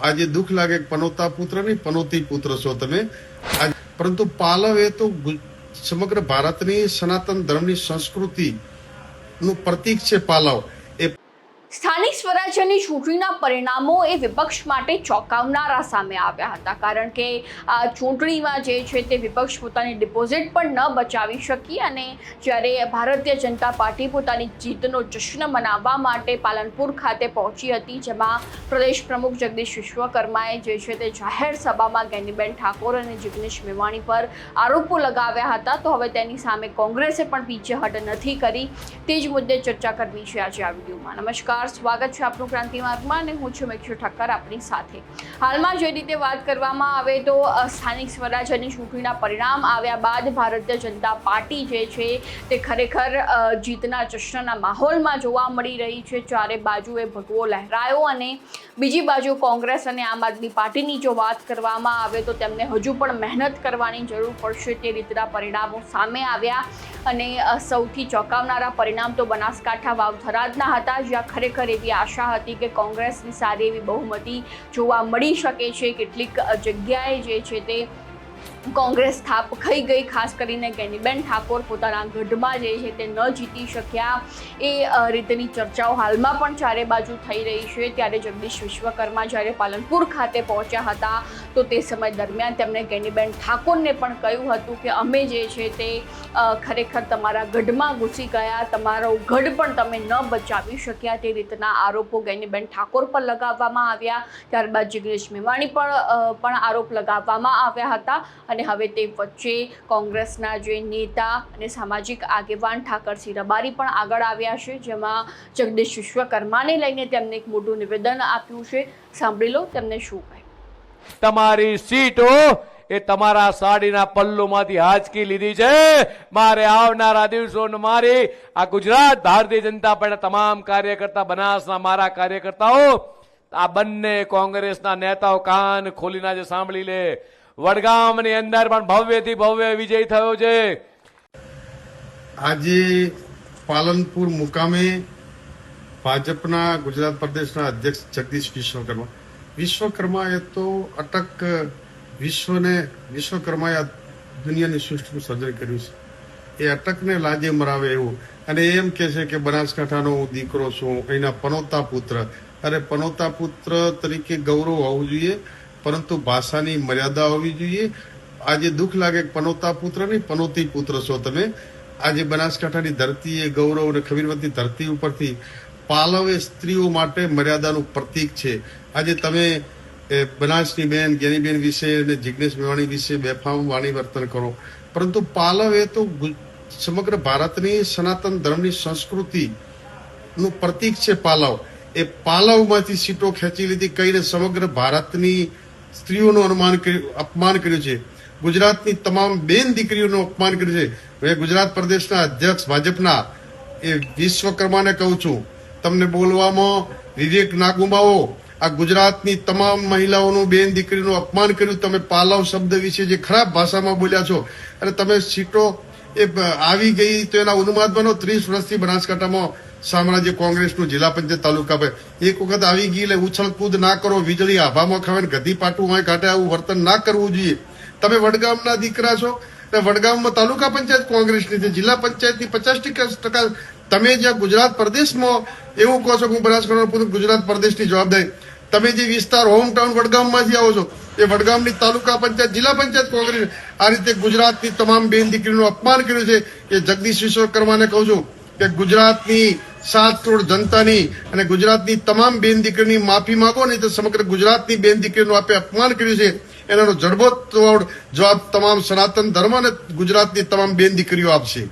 આજે દુઃખ લાગે પનોતા પુત્ર નહીં પનોતી પુત્ર છો તમે, પરંતુ પાલવ એ તો સમગ્ર ભારતની સનાતન ધર્મની સંસ્કૃતિનું પ્રતીક છે પાલવ. સ્થાનિક સ્વરાજ્યની ચૂંટણીના પરિણામો એ વિપક્ષ માટે ચોંકાવનારા સામે આવ્યા હતા, કારણ કે આ ચૂંટણીમાં જે છે તે વિપક્ષ પોતાની ડિપોઝિટ પણ ન બચાવી શકી અને જ્યારે ભારતીય જનતા પાર્ટી પોતાની જીતનો જશ્ન મનાવવા માટે પાલનપુર ખાતે પહોંચી હતી, જેમાં પ્રદેશ પ્રમુખ જગદીશ વિશ્વકર્માએ જે છે તે જાહેર સભામાં ગેનીબેન ઠાકોર અને જિગ્નેશ મેવાણી પર આરોપો લગાવ્યા હતા. તો હવે તેની સામે કોંગ્રેસે પણ પીછેહટ નથી કરી. તે જ મુદ્દે ચર્ચા કરવી છે આજે આ વિડીયોમાં. નમસ્કાર, સ્વાગત છે આપનું ક્રાંતિ માર્ગમાં અને હું છું મેક્ષુ ઠક્કર આપણી સાથે. હાલમાં જે રીતે વાત કરવામાં આવે તો સ્થાનિક સ્વરાજ્યની ચૂંટણીના પરિણામ આવ્યા બાદ ભારતીય જનતા પાર્ટી જે છે તે ખરેખર જીતના જશ્નના માહોલમાં જોવા મળી રહી છે. ચારે બાજુએ ભગવો લહેરાયો અને બીજી બાજુ કોંગ્રેસ અને આમ આદમી પાર્ટીની જો વાત કરવામાં આવે તો તેમને હજુ પણ મહેનત કરવાની જરૂર પડશે. તે રીતના પરિણામો સામે આવ્યા અને સૌથી ચોંકાવનારા પરિણામ તો બનાસકાંઠા વાવથરાદના હતા, જ્યાં ખરેખર એવી આશા હતી કે કોંગ્રેસની સારી એવી બહુમતી જોવા મળી શકે છે. કેટલીક જગ્યાએ જે છે તે કોંગ્રેસ થાપ ખાઈ ગઈ, ખાસ કરીને ગેનીબેન ઠાકોર પોતાના ગઢમાં જે છે તે ન જીતી શક્યા. એ રીતની ચર્ચાઓ હાલમાં પણ ચારે બાજુ થઈ રહી છે. ત્યારે જગદીશ વિશ્વકર્મા જ્યારે પાલનપુર ખાતે પહોંચ્યા હતા તો તે સમય દરમિયાન તેમણે ગેનીબેન ઠાકોરને પણ કહ્યું હતું કે અમે જે છે તે ખરેખર તમારા ગઢમાં ઘૂસી ગયા, તમારો ગઢ પણ તમે ન બચાવી શક્યા. તે રીતના આરોપો ગેનીબેન ઠાકોર પર લગાવવામાં આવ્યા. ત્યારબાદ જિગ્નેશ મેવાણી પણ આરોપ લગાવવામાં આવ્યા હતા અને હવે તે વચ્ચે કોંગ્રેસના જે નેતા અને સામાજિક આગેવાન ઠાકરસિંહ રબારી પણ આગળ આવ્યા છે, જેમાં જગદીશ વિશ્વકર્માને લઈને તેમને એક મોટું નિવેદન આપ્યું છે. સાંભળી લો તેમને શું કહ્યું. તમારી સીટો એ તમારા સાડીના પલ્લુમાંથી હાંચકી લીધી છે. મારે આવનારા દિવસોમાં મારી આ ગુજરાત ભારતીય જનતા પાર્ટીના તમામ કાર્યકર્તા, બનાસના મારા કાર્યકર્તાઓ, આ બંને કોંગ્રેસના નેતાઓ કાન ખોલીને આજે સાંભળી લે. વડગામની અંદર પણ ભવ્યથી ભવ્ય વિજય થયો છે. આજે પાલનપુર મુકામે ભાજપના ગુજરાત પ્રદેશના અધ્યક્ષ જગદીશ વિશ્વકર્મા એ તો અટક વિશ્વકર્માએ આ દુનિયાની સૃષ્ટિનું સર્જન કર્યું છે. એ અટકને લાજે મરાવે એવું, અને એમ કે છે કે બનાસકાંઠાનો હું દીકરો છું, અહીંના પનોતા પુત્ર. અરે પનોતા પુત્ર તરીકે ગૌરવ હોવું જોઈએ, પરંતુ ભાષાની મર્યાદા હોવી જોઈએ. આજે દુઃખ લાગે પનોતા પુત્ર નહીં પનોતી પુત્ર છો તમે. આજે બનાસકાંઠાની ધરતી એ ગૌરવ અને ખમીરવંતી ધરતી ઉપરથી પાલવ એ સ્ત્રીઓ માટે મર્યાદાનું પ્રતીક છે. આજે તમે બનાસની બેન ગેનીબેન વિશે અને જિગ્નેશ મેવાણી વિશે બેફામ વાણી વર્તન કરો, પરંતુ પાલવ એ તો સમગ્ર ભારતની સનાતન ધર્મની સંસ્કૃતિનું પ્રતીક છે પાલવ. એ પાલવમાંથી સીટો ખેંચી લીધી, કહીને સમગ્ર ભારતની સ્ત્રીઓનું અપમાન કર્યું છે. ગુજરાતની તમામ બેન દીકરીઓનું અપમાન કર્યું છે. મેં ગુજરાત પ્રદેશના અધ્યક્ષ ભાજપના એ વિશ્વકર્માને કહું છું, તમને બોલવામાં વિવેક ના ગુમાવો. આ ગુજરાતની તમામ મહિલાઓનું બેન દીકરીનું અપમાન કર્યું. તમે પાલવ શબ્દ વિશે જે ખરાબ ભાષામાં બોલ્યા છો, અને તમે સીટો એ આવી ગઈ તો એના ઉન્માદ બનો. 30 વર્ષથી બનાસકાંઠામાં સામ્રાજ્ય કોંગ્રેસનું જિલ્લા પંચાયત તાલુકા પર એક વખત આવી ગઈ એટલે ઉછળ કૂદ ના કરો, વીજળી આભામાં ખવે ગધી પાટું હોય કાઢે, આવું વર્તન ના કરવું જોઈએ. તમે વડગામના દીકરા છો, વડગામમાં તાલુકા પંચાયત કોંગ્રેસની છે, જિલ્લા પંચાયતની 50% તમે જ્યાં ગુજરાત પ્રદેશમાં એવું કહો છો કે હું બનાસકાંઠા ગુજરાત પ્રદેશની જવાબદારી, તમે જે વિસ્તાર હોમટાઉન વડગામમાંથી આવો છો એ વડગામની તાલુકા પંચાયત જિલ્લા પંચાયત કોંગ્રેસ આ રીતે ગુજરાતની તમામ બેન દીકરીનું અપમાન કર્યું છે. એ જગદીશ વિશ્વકર્માને કહું છું કે ગુજરાતની 7 કરોડ જનતાની અને ગુજરાતની તમામ બેન દીકરીની માફી માંગો, નહીં તો સમગ્ર ગુજરાતની બેન દીકરીનું આપે અપમાન કર્યું છે એનો જડબોતોડ જવાબ તમામ સનાતન ધર્મ અને ગુજરાતની તમામ બેન દીકરીઓ આપશે.